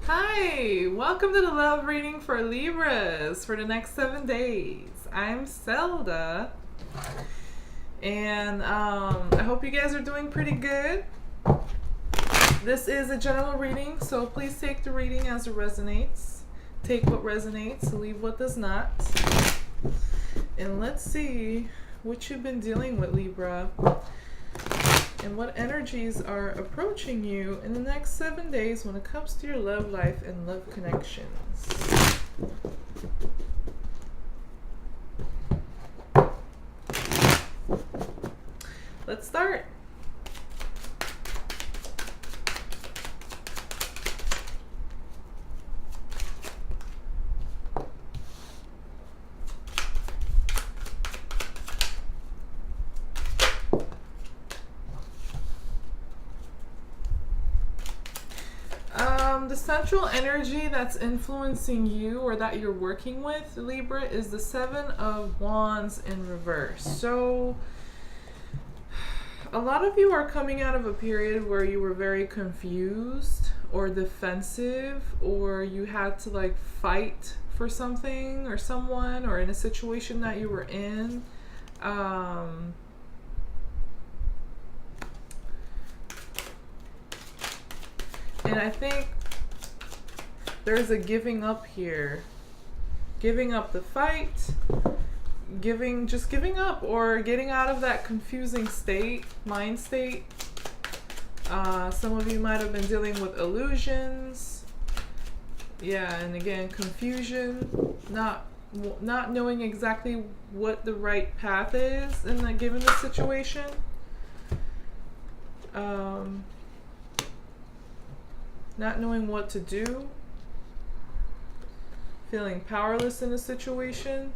Hi, welcome to the love reading for Libras for the next 7 days. I'm Zelda, and I hope you guys are doing pretty good. This is a general reading, so please take the reading as it resonates. Take what resonates, leave what does not. And let's see what you've been dealing with, Libra, and what energies are approaching you in the next 7 days when it comes to your love life and love connections. Let's start. The central energy that's influencing you or that you're working with, Libra, is the Seven of Wands in reverse. So a lot of you are coming out of a period where you were very confused or defensive, or you had to like fight for something or someone, or in a situation that you were in. And I think there's a giving up here. Giving up the fight, just giving up, or getting out of that confusing mind state. Some of you might have been dealing with illusions. Yeah, and again, confusion, not knowing exactly what the right path is in that given the situation. Not knowing what to do. Feeling powerless in a situation.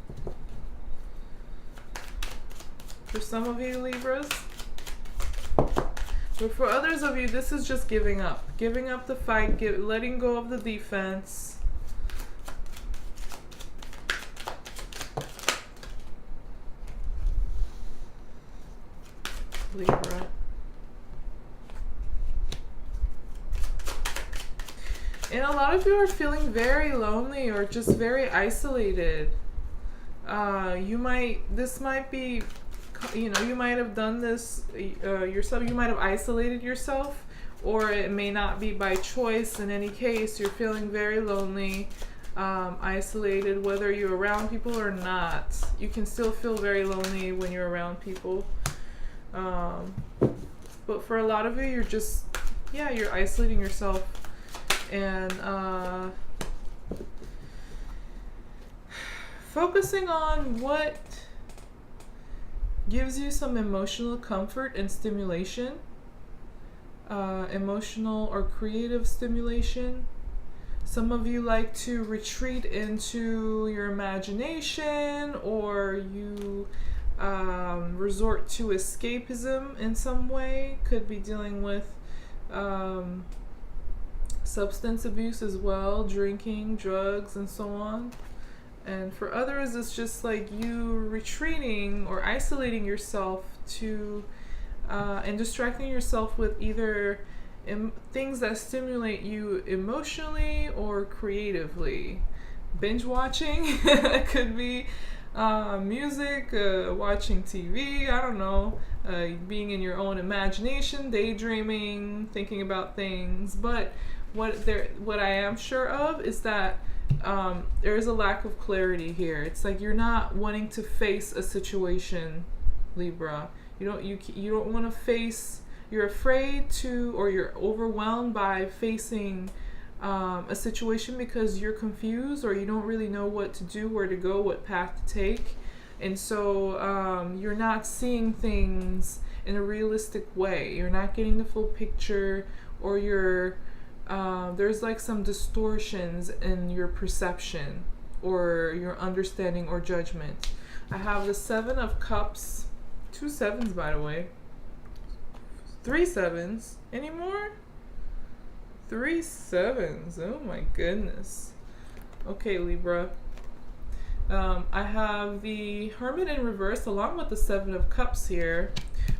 For some of you, Libras. But for others of you, this is just giving up. Giving up the fight, letting go of the defense. Libra. And a lot of you are feeling very lonely or just very isolated. This might be, you might have done this yourself. You might have isolated yourself, or it may not be by choice. In any case, you're feeling very lonely, isolated, whether you're around people or not. You can still feel very lonely when you're around people. But for a lot of you, you're just, you're isolating yourself. And focusing on what gives you some emotional comfort and stimulation, emotional or creative stimulation. Some of you like to retreat into your imagination, or you resort to escapism in some way. Could be dealing with substance abuse as well, drinking, drugs, and so on. And for others, it's just like you retreating or isolating yourself to and distracting yourself with either things that stimulate you emotionally or creatively. Binge watching, it could be music, watching TV, I don't know, being in your own imagination, daydreaming, thinking about things. But what I am sure of is that there is a lack of clarity here. It's like you're not wanting to face a situation, Libra. You don't want to face. You're afraid to, or you're overwhelmed by facing a situation because you're confused, or you don't really know what to do, where to go, what path to take, and so you're not seeing things in a realistic way. You're not getting the full picture, or there's like some distortions in your perception or your understanding or judgment. I have the Seven of Cups, 2 sevens by the way, 3 sevens, any more? 3 sevens, oh my goodness. Okay, Libra. I have the Hermit in reverse along with the Seven of Cups here.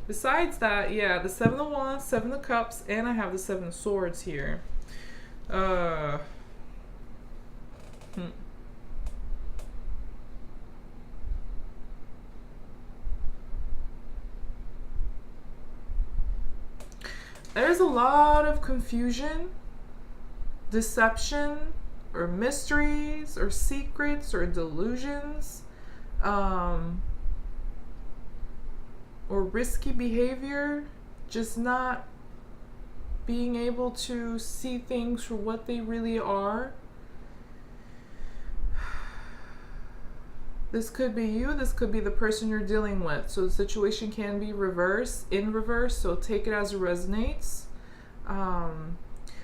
Besides that, the Seven of Wands, Seven of Cups, and I have the Seven of Swords here. a lot of confusion, deception, or mysteries, or secrets, or delusions, or risky behavior, just not being able to see things for what they really are. This could be you, this could be the person you're dealing with. So the situation can be in reverse, so take it as it resonates.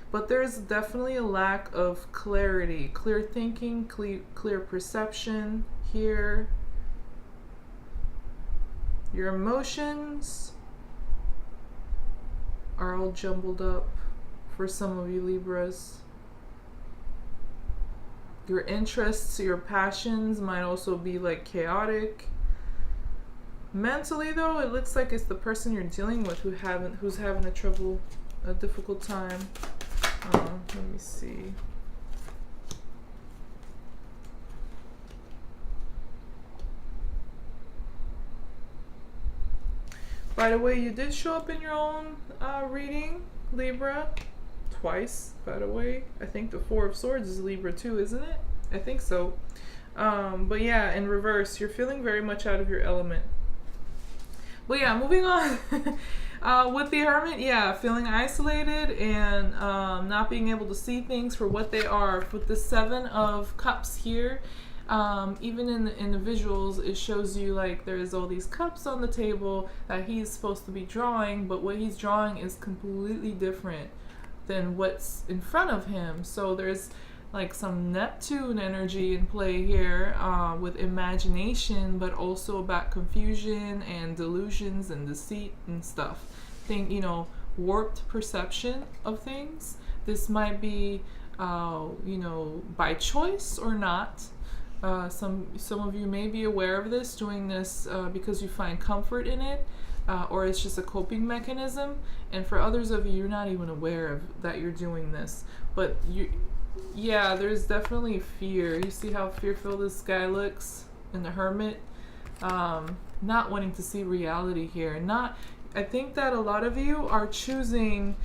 But there's definitely a lack of clarity, clear thinking, clear perception here. Your emotions are all jumbled up for some of you Libras. Your interests, your passions might also be like chaotic. Mentally though, it looks like it's the person you're dealing with who's having a difficult time. Let me see. By the way, you did show up in your own reading, Libra. Twice, by the way. I think the Four of Swords is Libra too, isn't it? I think so. But yeah, in reverse, you're feeling very much out of your element. But yeah, moving on. With the Hermit, yeah, feeling isolated and not being able to see things for what they are. With the Seven of Cups here, even in the visuals, it shows you like there's all these cups on the table that he's supposed to be drawing, but what he's drawing is completely different than what's in front of him. So there's like some Neptune energy in play here, with imagination, but also about confusion and delusions and deceit and stuff. Warped perception of things. This might be, by choice or not. Some of you may be aware of this, doing this because you find comfort in it, or it's just a coping mechanism. And for others of you, you're not even aware of that you're doing this. But there's definitely fear. You see how fearful this guy looks in the Hermit? Not wanting to see reality here. I think that a lot of you are choosing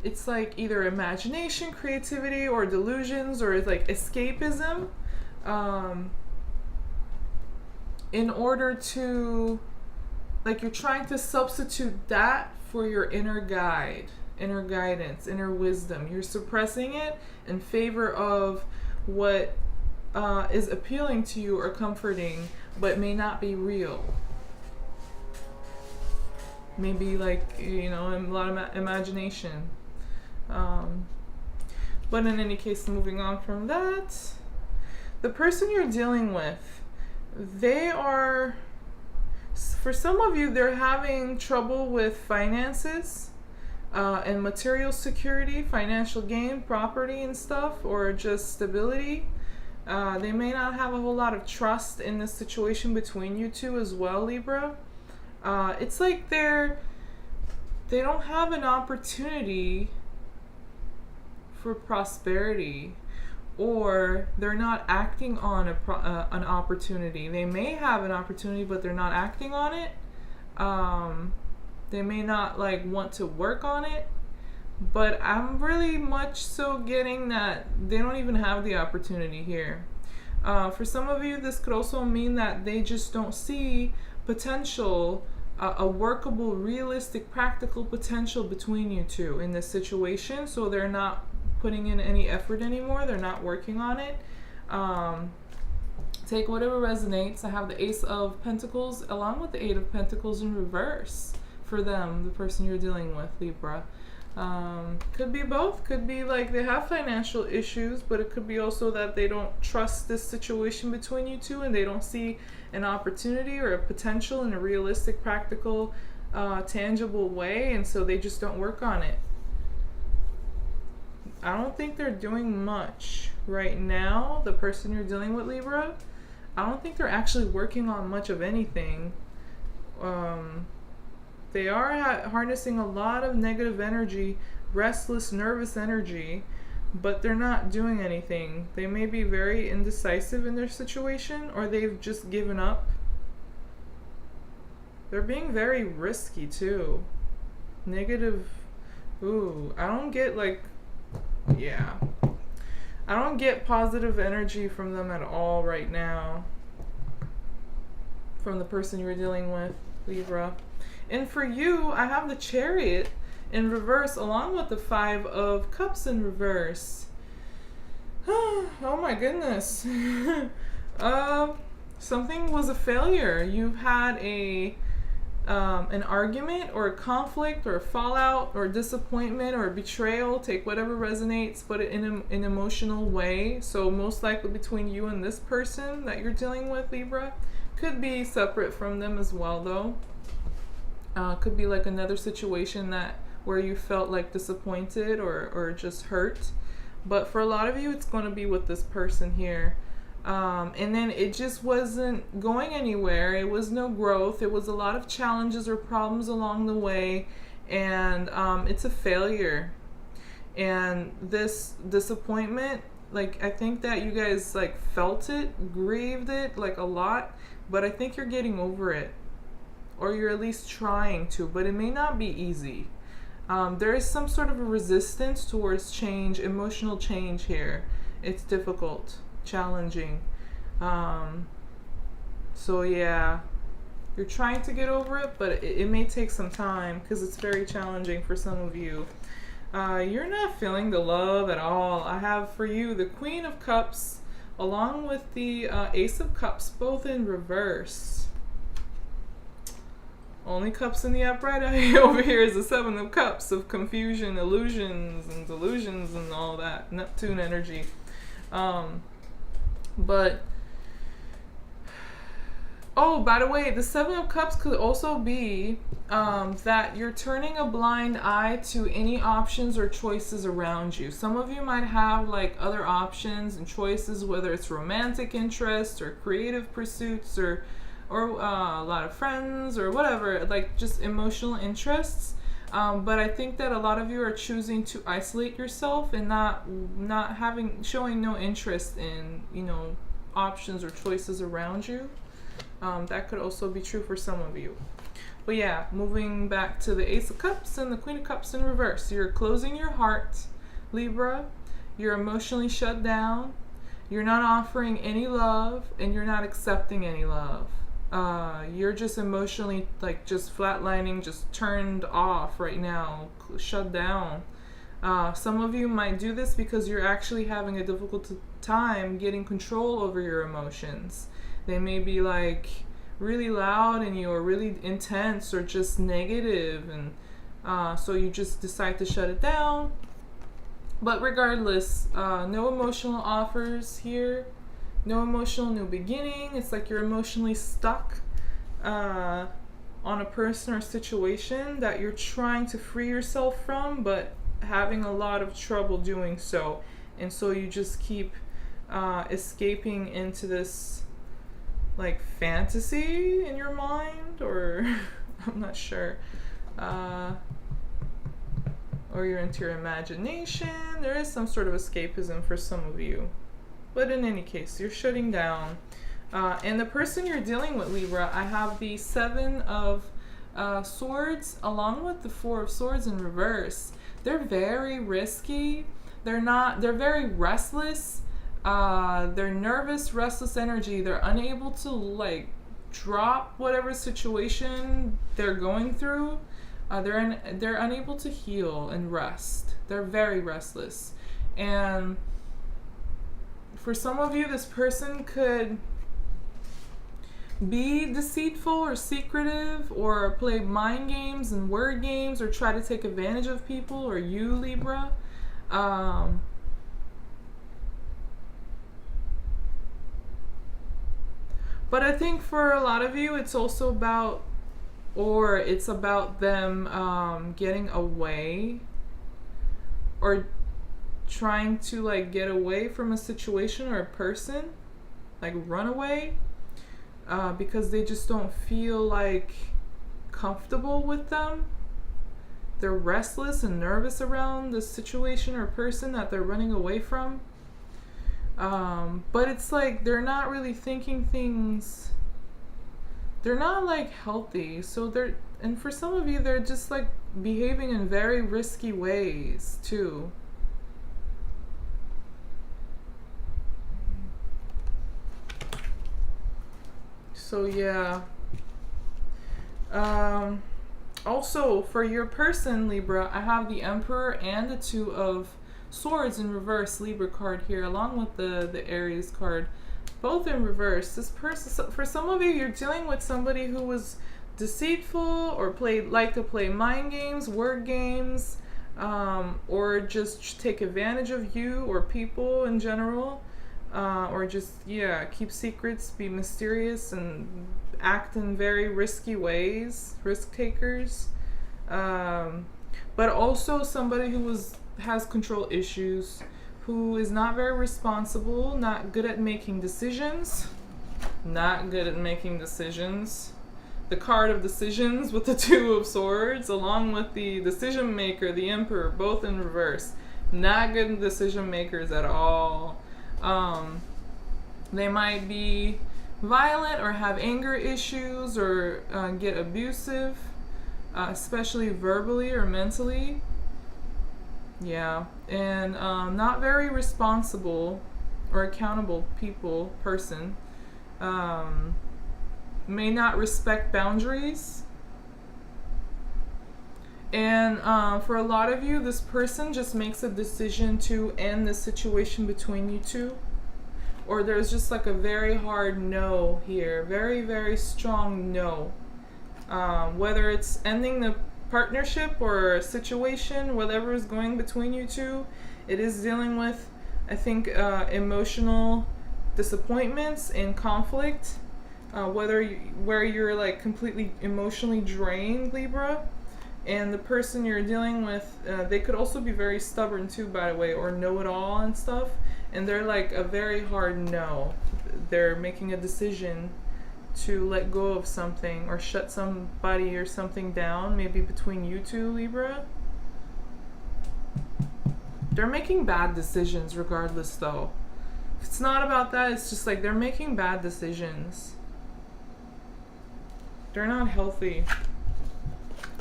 it's like either imagination, creativity, or delusions, or it's like escapism, in order to, like, you're trying to substitute that for your inner guide, inner guidance, inner wisdom. You're suppressing it in favor of what is appealing to you or comforting, but may not be real. Maybe like, a lot of imagination. But in any case, moving on from that, the person you're dealing with, for some of you, they're having trouble with finances and material security, financial gain, property and stuff, or just stability. They may not have a whole lot of trust in this situation between you two as well, Libra. It's like they don't have an opportunity for prosperity, or they're not acting on an opportunity. They may have an opportunity, but they're not acting on it. They may not want to work on it, but I'm really much so getting that they don't even have the opportunity here. For some of you, this could also mean that they just don't see potential, a workable, realistic, practical potential between you two in this situation, so they're not putting in any effort anymore. They're not working on it. Take whatever resonates. I have the Ace of Pentacles along with the Eight of Pentacles in reverse for them, the person you're dealing with, Libra. Could be both. Could be like they have financial issues, but it could be also that they don't trust this situation between you two, and they don't see an opportunity or a potential in a realistic, practical, tangible way, and so they just don't work on it. I don't think they're doing much right now, the person you're dealing with, Libra. I don't think they're actually working on much of anything. They are harnessing a lot of negative energy, restless, nervous energy, but they're not doing anything. They may be very indecisive in their situation, or they've just given up. They're being very risky too. Negative. Ooh, I don't get like, yeah. I don't get positive energy from them at all right now. From the person you're dealing with, Libra. And for you, I have the Chariot in reverse along with the Five of Cups in reverse. Oh my goodness. Something was a failure. You've had an argument or a conflict or a fallout or disappointment or betrayal. Take whatever resonates, put it in an emotional way. So most likely between you and this person that you're dealing with, Libra. Could be separate from them as well, though. Could be like another situation where you felt like disappointed or just hurt. But for a lot of you, it's going to be with this person here. And then it just wasn't going anywhere. It was no growth. It was a lot of challenges or problems along the way. And it's a failure. And this disappointment, like, I think that you guys like felt it, grieved it like a lot. But I think you're getting over it. Or you're at least trying to. But it may not be easy. There is some sort of a resistance towards change, emotional change here. It's difficult, challenging. So yeah, you're trying to get over it, but it may take some time because it's very challenging for some of you. You're not feeling the love at all. I have for you the Queen of Cups along with the Ace of Cups, both in reverse. Only cups in the upright over here is the Seven of Cups of confusion, illusions, and delusions, and all that. Neptune energy. But, oh, by the way, the Seven of Cups could also be that you're turning a blind eye to any options or choices around you. Some of you might have like other options and choices, whether it's romantic interests or creative pursuits or a lot of friends or whatever, like just emotional interests. But I think that a lot of you are choosing to isolate yourself and showing no interest in, options or choices around you. That could also be true for some of you. But yeah, moving back to the Ace of Cups and the Queen of Cups in reverse. You're closing your heart, Libra. You're emotionally shut down. You're not offering any love and you're not accepting any love. You're just emotionally like just flatlining, just turned off right now, shut down. Some of you might do this because you're actually having a difficult time getting control over your emotions. They may be like really loud in you or really intense or just negative, and so you just decide to shut it down. But regardless, no emotional offers here. No emotional new beginning. It's like you're emotionally stuck on a person or situation that you're trying to free yourself from, but having a lot of trouble doing so. And so you just keep escaping into this like fantasy in your mind, or I'm not sure. Or you're into your imagination. There is some sort of escapism for some of you. But in any case, you're shutting down. And the person you're dealing with, Libra, I have the Seven of Swords along with the Four of Swords in reverse. They're very risky. They're very restless. They're nervous, restless energy. They're unable to like drop whatever situation they're going through. They're unable to heal and rest. They're very restless. And for some of you, this person could be deceitful or secretive or play mind games and word games or try to take advantage of people or you, Libra. But I think for a lot of you, it's also about, or it's about them getting away or trying to like get away from a situation or a person, like run away, because they just don't feel like comfortable with them. They're restless and nervous around the situation or person that they're running away from. But it's like they're not really thinking things they're not like healthy. So they're, and for some of you, they're just like behaving in very risky ways too. So yeah. Also, for your person, Libra, I have the Emperor and the Two of Swords in reverse Libra card here, along with the Aries card, both in reverse. This person, for some of you, you're dealing with somebody who was deceitful or like to play mind games, word games, or just take advantage of you or people in general, or just, yeah, keep secrets, be mysterious, and act in very risky ways, risk takers. But also somebody who has control issues, who is not very responsible, not good at making decisions. Not good at making decisions. The card of decisions with the Two of Swords, along with the decision maker, the Emperor, both in reverse. Not good decision makers at all. They might be violent or have anger issues or get abusive, especially verbally or mentally. Yeah, and not very responsible or accountable person. May not respect boundaries. And for a lot of you, this person just makes a decision to end the situation between you two. Or there's just like a very hard no here. Very, very strong no. Whether it's ending the partnership or a situation, whatever is going between you two, it is dealing with, I think, emotional disappointments and conflict. Where you're like completely emotionally drained, Libra. And the person you're dealing with, they could also be very stubborn too, by the way, or know-it-all and stuff. And they're like a very hard no. They're making a decision to let go of something or shut somebody or something down, maybe between you two, Libra. They're making bad decisions regardless, though. If it's not about that, it's just like they're making bad decisions. They're not healthy.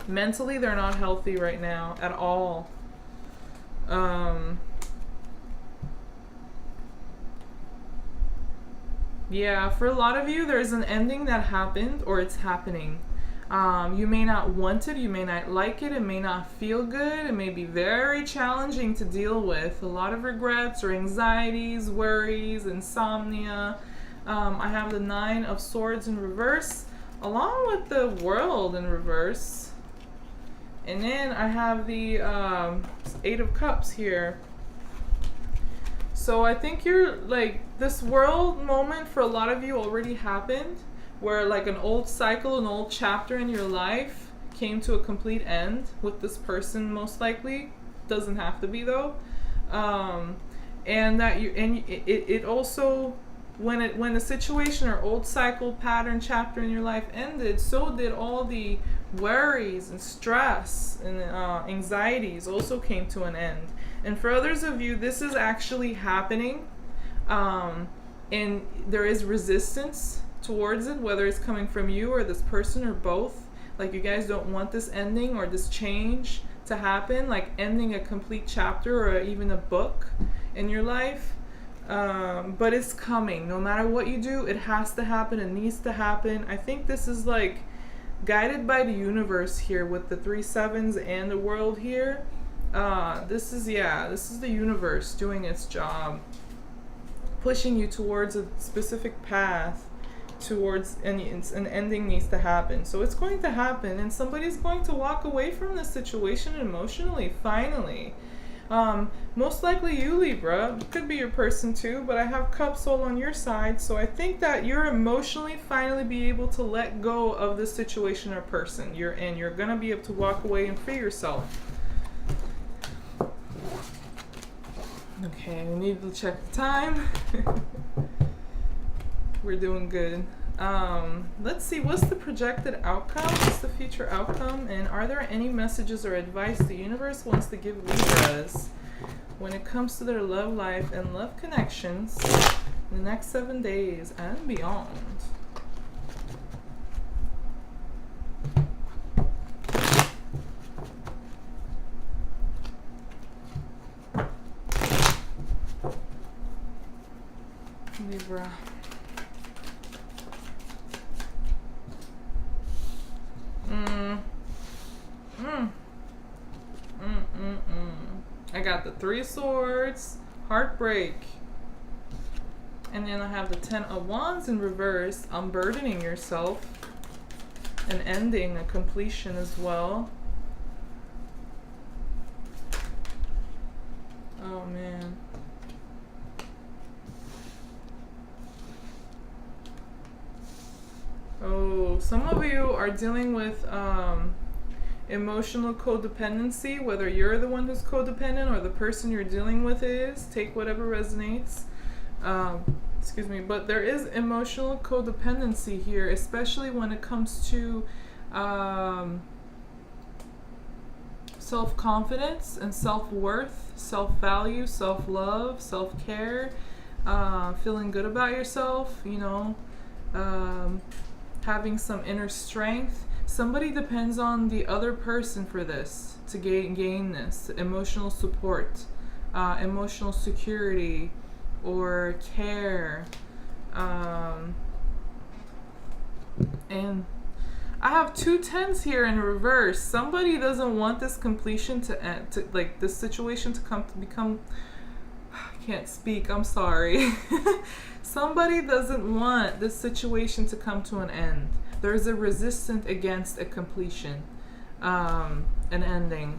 Mentally, they're not healthy right now at all. Yeah, for a lot of you, there's an ending that happened or it's happening. You may not want it, you may not like it may not feel good, it may be very challenging to deal with. A lot of regrets or anxieties, worries, insomnia. I have the Nine of Swords in reverse, along with the World in reverse. And then I have the Eight of Cups here. So I think you're like, this World moment for a lot of you already happened, where like an old cycle, an old chapter in your life came to a complete end with this person, most likely. Doesn't have to be though. And that it also, when the situation or old cycle, pattern, chapter in your life ended, so did all the worries and stress and anxieties also came to an end. And for others of you, this is actually happening, and there is resistance towards it, whether it's coming from you or this person or both. Like you guys don't want this ending or this change to happen, like ending a complete chapter or even a book in your life. But it's coming. No matter what you do, it has to happen. It needs to happen. I think this is like guided by the universe here with the 3 sevens and the World here. This is the universe doing its job, pushing you towards a specific path, towards an ending needs to happen. So it's going to happen, and somebody's going to walk away from this situation emotionally, finally. Most likely you, Libra. It could be your person too, but I have Cups all on your side, so I think that you're emotionally finally be able to let go of this situation or person you're in. You're gonna be able to walk away and free yourself. Okay, we need to check the time. We're doing good. Let's see, what's the projected outcome? What's the future outcome? And are there any messages or advice the universe wants to give Libras when it comes to their love life and love connections in the next 7 days and beyond? Libra. I got the 3 of Swords, heartbreak. And then I have the 10 of Wands in reverse, unburdening yourself. An ending, a completion as well. Oh man. Oh, some of you are dealing with emotional codependency, whether you're the one who's codependent or the person you're dealing with is. Take whatever resonates. Excuse me, but there is emotional codependency here, especially when it comes to self-confidence and self-worth, self-value, self-love, self-care, feeling good about yourself, you know, having some inner strength. Somebody depends on the other person for this, to gain this emotional support, emotional security, or care. And I have 2 10s here in reverse. Somebody doesn't want this completion to end, like this situation to become, I can't speak, I'm sorry. Somebody doesn't want this situation to come to an end. There's a resistance against a completion, an ending.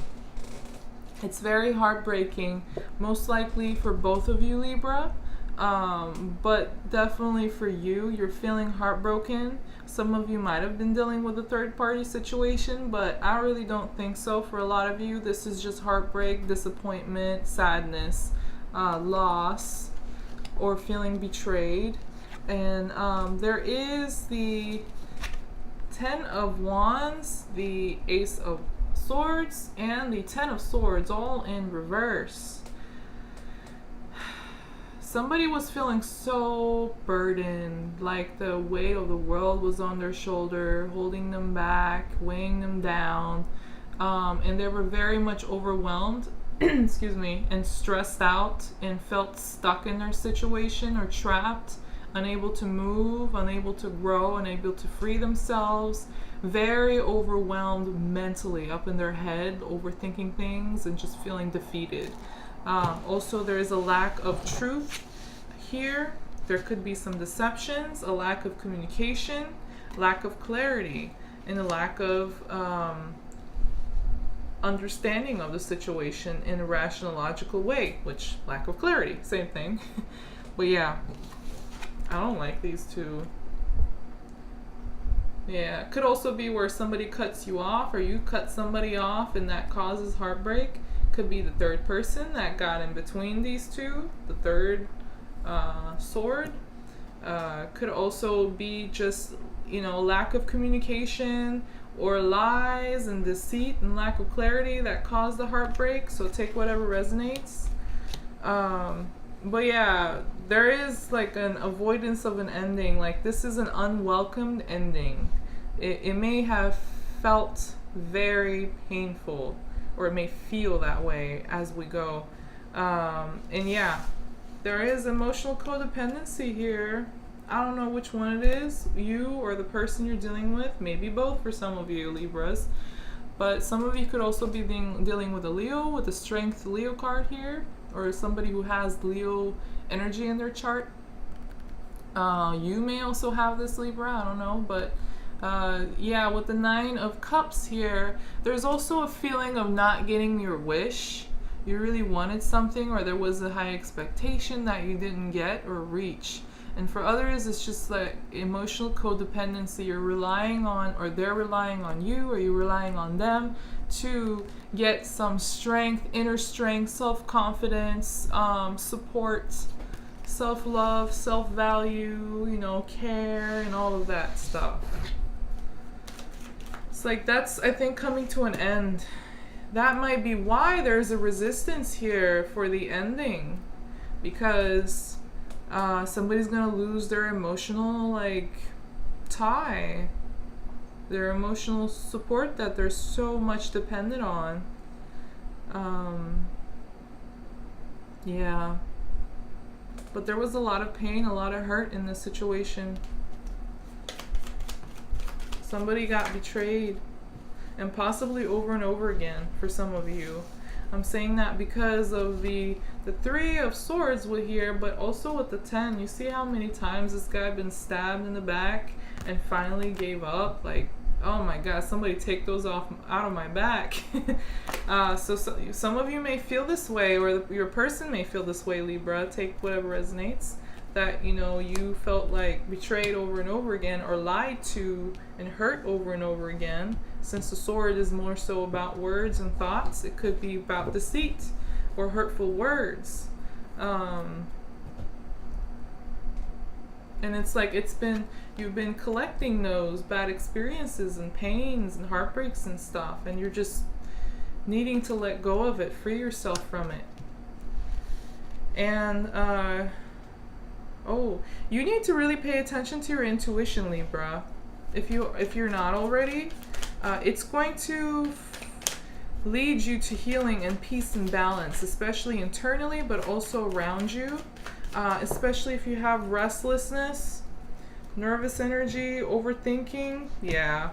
It's very heartbreaking, most likely for both of you, Libra, but definitely for you. You're feeling heartbroken. Some of you might have been dealing with a third-party situation, but I really don't think so for a lot of you. This is just heartbreak, disappointment, sadness, loss, or feeling betrayed. And there is the 10 of Wands, the Ace of Swords, and the 10 of Swords, all in reverse. Somebody was feeling so burdened, like the weight of the world was on their shoulder, holding them back, weighing them down, and they were very much overwhelmed, excuse me, and stressed out, and felt stuck in their situation or trapped, unable to move, unable to grow, unable to free themselves, very overwhelmed mentally, up in their head, overthinking things and just feeling defeated. Also, there is a lack of truth here. There could be some deceptions, a lack of communication, lack of clarity, and a lack of understanding of the situation in a rational, logical way, which lack of clarity, same thing. But yeah, I don't like these two. Yeah, it could also be where somebody cuts you off or you cut somebody off and that causes heartbreak. Could be the third person that got in between these two, the third sword. Could also be just, you know, lack of communication or lies and deceit and lack of clarity that caused the heartbreak. So take whatever resonates. But yeah, there is like an avoidance of an ending. Like this is an unwelcomed ending. It may have felt very painful, or it may feel that way as we go. And yeah, there is emotional codependency here. I don't know which one it is, you or the person you're dealing with. Maybe both for some of you, Libras. But some of you could also be dealing with a Leo, with a Strength Leo card here, or somebody who has Leo energy in their chart. You may also have this, Libra, I don't know, but yeah, with the 9 of Cups here, there's also a feeling of not getting your wish. You really wanted something, or there was a high expectation that you didn't get or reach. And for others, it's just like emotional codependency. You're relying on, or they're relying on you, or you're relying on them to get some strength, inner strength, self-confidence, support, self-love, self-value, you know, care, and all of that stuff. It's like that's, I think, coming to an end. That might be why there's a resistance here for the ending, because somebody's gonna lose their emotional like tie, their emotional support that they're so much dependent on. Yeah. But there was a lot of pain, a lot of hurt in this situation. Somebody got betrayed, and possibly over and over again for some of you. I'm saying that because of the 3 of Swords with here, but also with the 10. You see how many times this guy been stabbed in the back and finally gave up? Like, oh my God, somebody take those out of my back. So some of you may feel this way, or your person may feel this way, Libra. Take whatever resonates. That, you know, you felt like betrayed over and over again, or lied to and hurt over and over again. Since the Sword is more so about words and thoughts, it could be about deceit or hurtful words. And it's like you've been collecting those bad experiences and pains and heartbreaks and stuff, and you're just needing to let go of it, free yourself from it. And oh, you need to really pay attention to your intuition, Libra. If you're not already, it's going to lead you to healing and peace and balance, especially internally, but also around you. Especially if you have restlessness, nervous energy, overthinking. Yeah.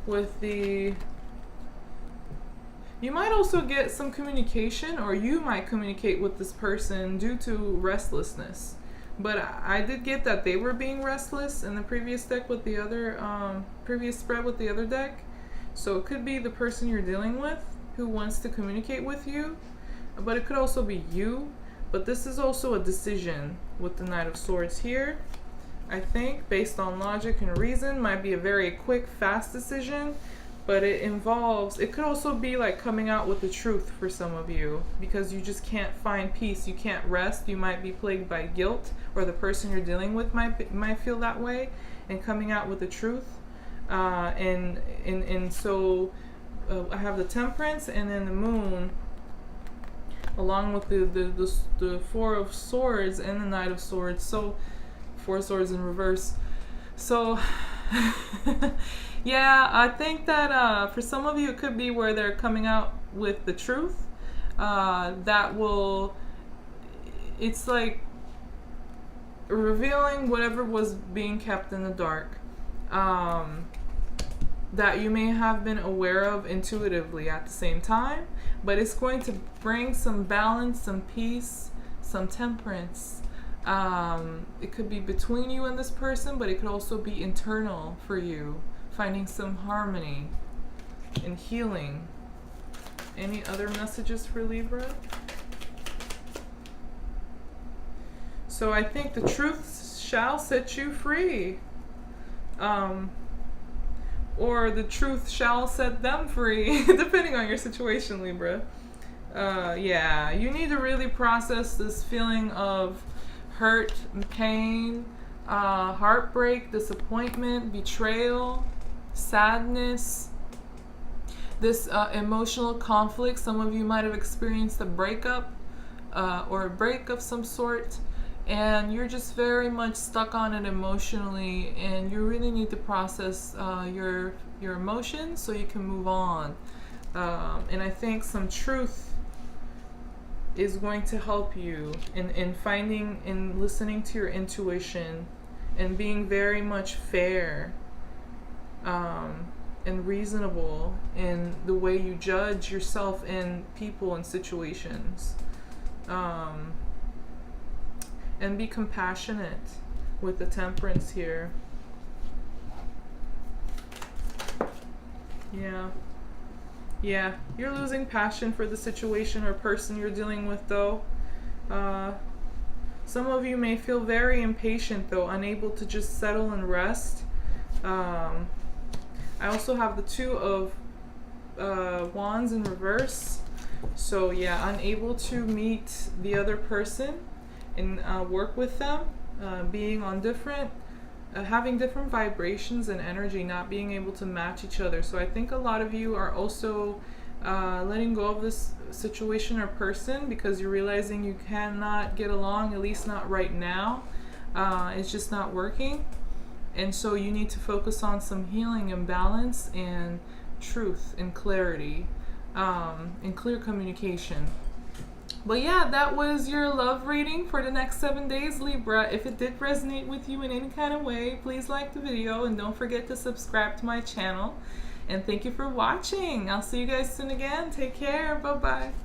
With the... You might also get some communication, or you might communicate with this person due to restlessness. But I did get that they were being restless in the previous deck with the other, previous spread with the other deck. So it could be the person you're dealing with who wants to communicate with you, but it could also be you. But this is also a decision with the Knight of Swords here. I think, based on logic and reason, might be a very quick, fast decision. But it could also be like coming out with the truth for some of you, because you just can't find peace, you can't rest, you might be plagued by guilt, or the person you're dealing with might feel that way, and coming out with the truth. So I have the Temperance and then the Moon, along with the 4 of Swords and the Knight of Swords. So 4 swords in reverse. So yeah, I think that for some of you it could be where they're coming out with the truth. It's like revealing whatever was being kept in the dark, that you may have been aware of intuitively at the same time, but it's going to bring some balance, some peace, some temperance. It could be between you and this person, but it could also be internal for you, finding some harmony and healing. Any other messages for Libra? So I think the truth shall set you free. Or the truth shall set them free, depending on your situation, Libra. Yeah, you need to really process this feeling of hurt, pain, heartbreak, disappointment, betrayal, sadness, this emotional conflict. Some of you might have experienced a breakup or a break of some sort, and you're just very much stuck on it emotionally, and you really need to process your emotions so you can move on. And I think some truth is going to help you in finding and listening to your intuition, and being very much fair and reasonable in the way you judge yourself and people and situations. And be compassionate with the Temperance here. Yeah, you're losing passion for the situation or person you're dealing with, though. Some of you may feel very impatient, though, unable to just settle and rest. I also have the 2 of Wands in reverse. So yeah, unable to meet the other person and work with them, being on different, having different vibrations and energy, not being able to match each other. So I think a lot of you are also letting go of this situation or person because you're realizing you cannot get along, at least not right now. It's just not working. And so you need to focus on some healing and balance and truth and clarity. and clear communication. But yeah, that was your love reading for the next 7 days, Libra. If it did resonate with you in any kind of way, please like the video and don't forget to subscribe to my channel. And thank you for watching. I'll see you guys soon again. Take care. Bye-bye.